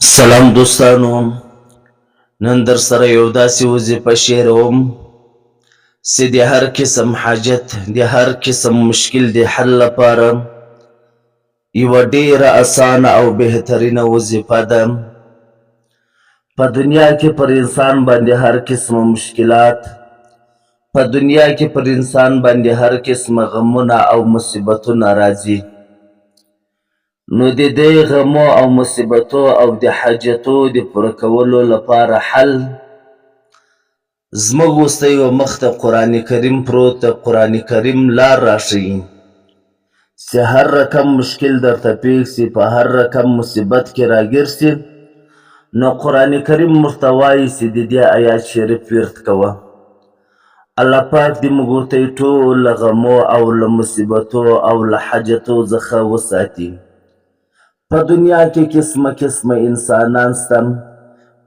سلام دوستانو، نن در سره یو داسې وظیفه شیروم چې د هر قسم حاجت د هر قسم مشکل د حل لپاره یوه ډیره اسانه او بهترینه وظیفه ده. په دنیا کې پر انسان باندې هر قسمه مشکلات، په دنیا کې پر انسان باندې هر قسمه غمونه او مصیبتونه راځي. نو د دې غمو او مصیبتو او د حاجتو د پوره کولو لپاره حل زموږ وروسته یوه مخ ته قرآن کریم پروت ده. قرآن کریم لار راښیي چې هر رقم مشکل درته پیښ سي، په هر رقم مصیبت کې راګیر سي، نو قرآن کریم ورته وایي چې د دې آیات شریف ورد کوه. الله پاک دې موږ ورته ټول له غمو او له مصیبتو او له حاجتو څخه وساتي. په دنیا کې قسمه قسمه انسانان شته،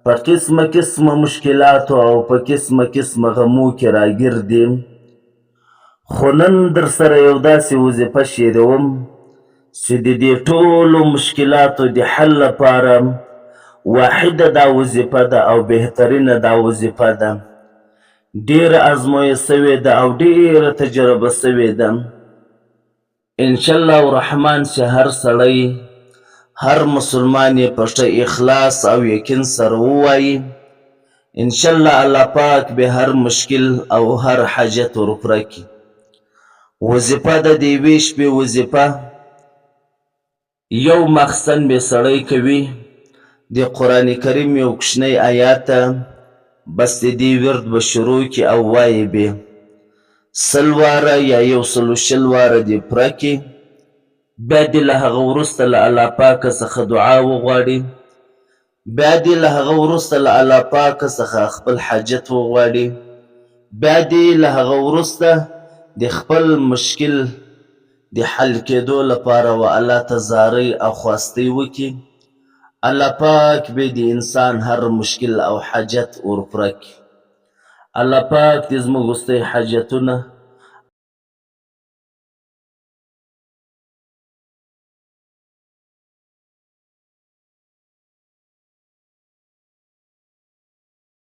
په قسمه قسمه مشکلاتو او په قسمه قسمه غمو کې راګیر دي. خو نن در سره یو داسې وظیفه شیروم چې د دې ټولو مشکلاتو د حل لپاره واحده دا وظیفه ده او بهترینه دا وظیفه ده. ډیره ازمویه سوې ده او ډیره تجربه سوې ده. انشاءالله الرحمن چې هر سړی هر مسلمان یې په ښه اخلاص او یقین سره ووایي، انشاءالله الله پاک به هر مشکل او هر حاجت ورپوره کړي. وظیفه ده د یوې شپې وظیفه، یو مخزن به سړی کوي د قرآن کریم یو کوچنی آیات ته بس د دې ورد به شروع کړي او وایي به 100 واره یا 120 واره دې پوره کړي. بیا دې له هغه وروسته له الله پاکه څخه دعا وغواړي، بیا دې له هغه وروسته له الله پاکه څخه خپل حاجت وغواړي، بیا دې له هغه وروسته د خپل مشکل د حل کېدو لپاره و الله ته زارۍ او خواستۍ وکړي. الله پاک به د انسان هر مشکل او حاجت ورپوره کړي. الله پاک دې زموږ وروستۍ حاجتونه